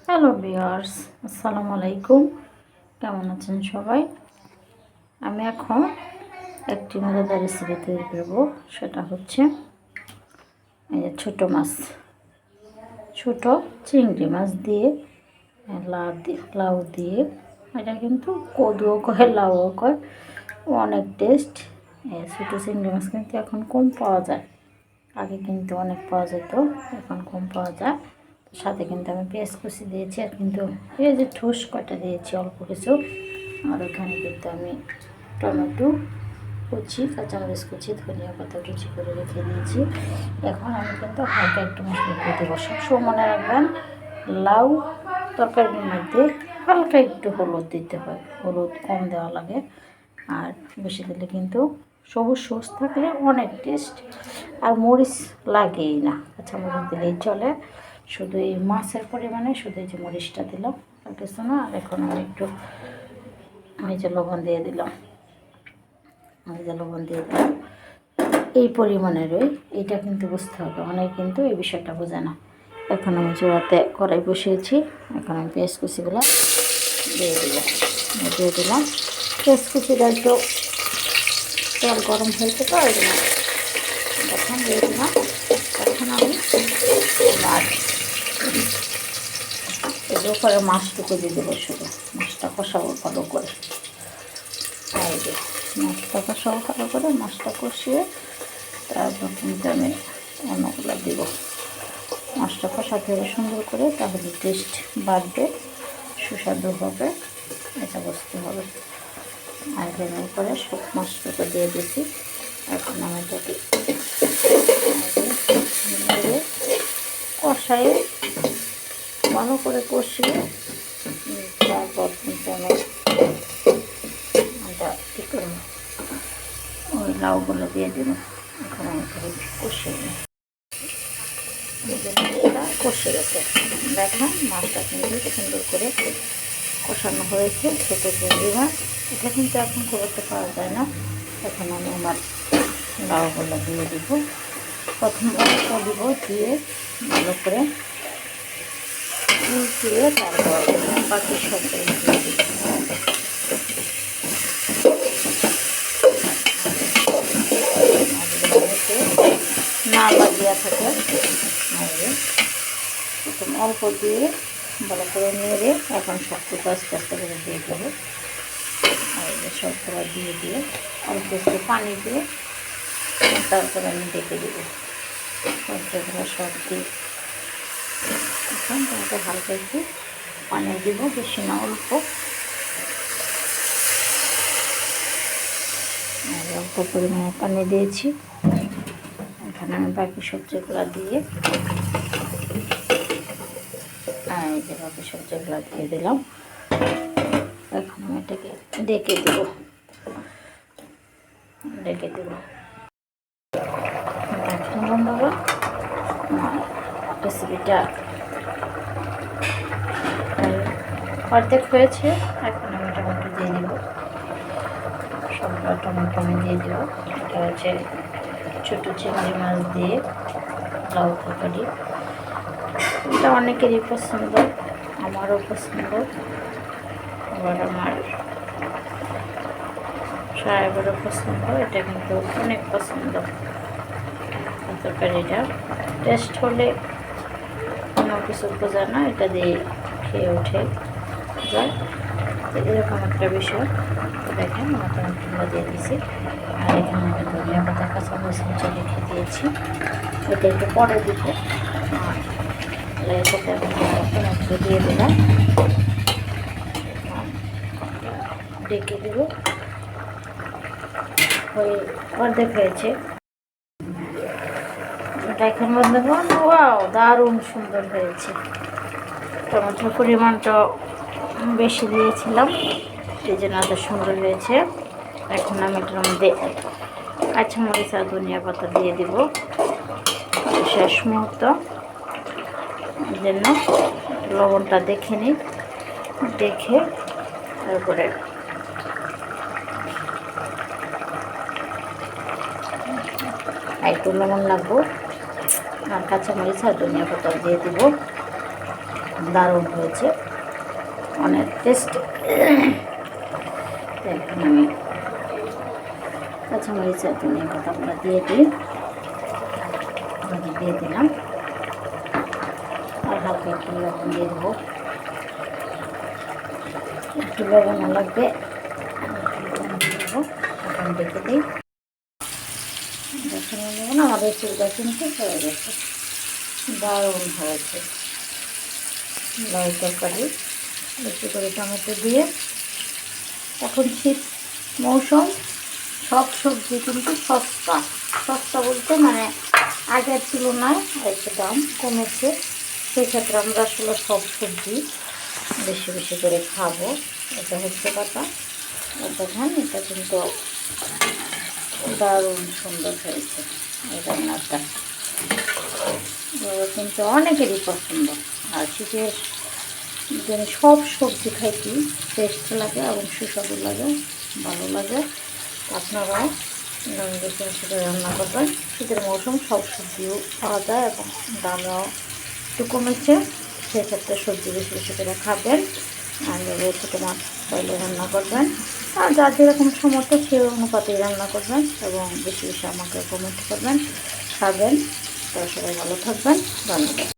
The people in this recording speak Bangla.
হ্যালো ভিউয়ার্স, আসসালামু আলাইকুম। কেমন আছেন সবাই? আমি এখন একটি মজাদার রেসিপি তৈরি করব। সেটা হচ্ছে এই যে ছোট চিংড়ি মাছ দিয়ে লাউ দিয়ে, এটা কিন্তু কদুও কয় লাউও কয়, অনেক টেস্ট। এই ছোটো চিংড়ি মাছ কিন্তু এখন কম পাওয়া যায়, আগে কিন্তু অনেক পাওয়া যেত, এখন কম পাওয়া যায়। সাথে কিন্তু আমি পেঁয়াজ কুচি দিয়েছি, আর কিন্তু এই যে ঠোস কটা দিয়েছি অল্প কিছু। আর ওখানে কিন্তু আমি টমেটো কুচি, কাঁচামরিচ কুচি, ধনিয়া পাতা কুচি করে রেখে দিয়েছি। এখন আমি কিন্তু হালকা একটু মশলা দিয়ে দেবো। সবসময় মনে রাখবেন, লাউ তরকারির মধ্যে হালকা একটু হলুদ দিতে হয়, হলুদ কম দেওয়া লাগে। আর বেশি দিলে কিন্তু সবুজ থাকলে অনেক টেস্ট, আর মরিচ লাগেই না, কাঁচা মরিচ দিলেই চলে। শুধু এই মাছের পরিমাণে শুধু এই যে মরিচটা দিলাম, আর কিছু না। আর এখন আমি একটু এই যে লবণ দিয়ে দিলাম, এই পরিমাণেরই। এটা কিন্তু বুঝতে হবে, অনেক কিন্তু এই বিষয়টা বোঝে না। এখন আমি চুলাতে কড়াই বসিয়েছি, এখন আমি পেঁয়াজ কুচিগুলো দিয়ে দিলাম। পেঁয়াজ কুচিটা একটু তেল গরম হয়েছে তো, এই জন্য এখন দিয়ে দিলাম। এখন আমি এর উপরে মাছটুকু দিয়ে দেবো, শুধু মাছটা কষাবো ভালো করে। এই যে মাছটা কষাবো ভালো করে, মাছটা কষিয়ে তারপর কিন্তু আমি অন্যগুলো দিব। মাছটা কষাতে হবে সুন্দর করে, তাহলে টেস্ট বাড়বে, সুস্বাদু হবে, এটা বুঝতে হবে। আর এর পরে সব মাছটুকু দিয়ে দিচ্ছি। এখন আমি এটাকে কষাই ভালো করে কষিয়ে তারপর কিন্তু আমি এটা কী করবো, ওই লাউগুলো দিয়ে দেবো। এখন আমি কষিয়ে নিই, কষে গেছে। দেখেন মাছটা কিন্তু সুন্দর করে কষানো হয়েছে। ছোটো চিংড়ি মাছ, এটা কিন্তু এখন খুব একটা পাওয়া যায় না। এখন আমি আমার লাউগুলো দিয়ে দিব। প্রথম লাউটা দিব, দিয়ে ভালো করে দিয়ে তারপর বাকি সবগুলো দিয়ে দিব। না লাগিয়ে থাকে, প্রথম অল্প দিয়ে ভালো করে নেড়ে এখন সবটুকু আস্তে আস্তে করে দিয়ে দেবো। আর সবগুলো দিয়ে অল্প একটু পানি দিয়ে তারপরে আমি ডেকে দেবো। সবগুলো সব দিয়ে এখন তোমাকে হালকা একটু পানি দেবো, বেশি না অল্প। অল্প পরিমাণে পানি দিয়েছি। এখানে আমি বাকি সবজিগুলো দিয়ে, এই যে বাকি সবজিগুলো দিয়ে দিলাম। এখন আমি এটাকে ডেকে দেবো। দেখুন বন্ধুরা, রেসিপিটা অর্ধেক হয়েছে। এখন আমি টমেটো দিয়ে দিব, সবগুলো টমেটো আমি দিয়ে দেবো। এটা হচ্ছে ছোটো চিংড়ি মাছ দিয়ে লাউ তরকারি। এটা অনেকেরই পছন্দ, আমারও পছন্দ, আবার আমার সাহেবেরও পছন্দ। এটা কিন্তু অনেক পছন্দ তরকারিটা। টেস্ট হলে কোনো কিছু বোঝা না, এটা দিয়ে খেয়ে উঠে যায়। তো এরকম একটা বিষয়। দেখেন টমেটোগুলো দিয়ে দিয়েছি। আর এখানে আমি ধনিয়া পাতা কাঁচামরিচ কুচি রেখে দিয়েছি, এটা একটু পরে দিব। আর এটাতে আমি টমেটো দিয়ে দিলাম, ডেকে দেবো। অর্ধেক হয়েছে। দেখেন বন্ধুগণ, ওয়াও, দারুণ সুন্দর হয়েছে। টমেটোর পরিমাণটা বেশি দিয়েছিলাম, এই জন্য এত সুন্দর হয়েছে। এখন আমি এটার মধ্যে কাঁচামরিচ আর ধনিয়া পাতা দিয়ে দিব শেষ মুহূর্ত। এই জন্য লবণটা দেখে নিই, দেখে তারপরে একটু লবণ লাগবো। আর কাঁচামরিচ আর ধনিয়া পাতা দিয়ে দিব। দারুণ হয়েছে, অনেক টেস্টি। এখন আমি কাঁচামরিচ আর ধনিয়া পাতাগুলো দিয়ে দিলাম, আর হালকা একটু লবণ দিয়ে দেবো, একটু লবণ লাগবে, এখন ডেকে দিই। দেখুন আমাদের চুলটা কিন্তু হয়ে গেছে, দারুণ হয়েছে। লাউ তরকারি বেশি করে টমেটো দিয়ে, এখন শীত মৌসুম, সব সবজি কিন্তু সস্তা। সস্তা বলতে মানে আগের তুলনায় একটু দাম কমেছে, সেক্ষেত্রে আমরা আসলে সব সবজি বেশি বেশি করে খাবো। এটা হচ্ছে কথা। দেখেন এটা কিন্তু দারুণ সুন্দর হয়েছে এই রান্নাটা, কিন্তু অনেকেরই পছন্দ। আর শীতের দিনে সব সবজি খাইতে টেস্ট লাগে এবং সুস্বাদু লাগে, ভালো লাগে। আপনারাও বেশি বেশি করে রান্না করবেন। শীতের মৌসুম সব সবজিও পাওয়া যায় এবং দামও একটু কমেছে, সেক্ষেত্রে সবজি বেশি বেশি করে খাবেন। আর ছোটো মাছ পাইলে রান্না করবেন, আর যার যেরকম সমর্থ সেই অনুপাতেই রান্না করবেন এবং বেশি বেশি আমাকে কমেন্ট করবেন, খাবেন। তো সবাই ভালো থাকবেন, ধন্যবাদ।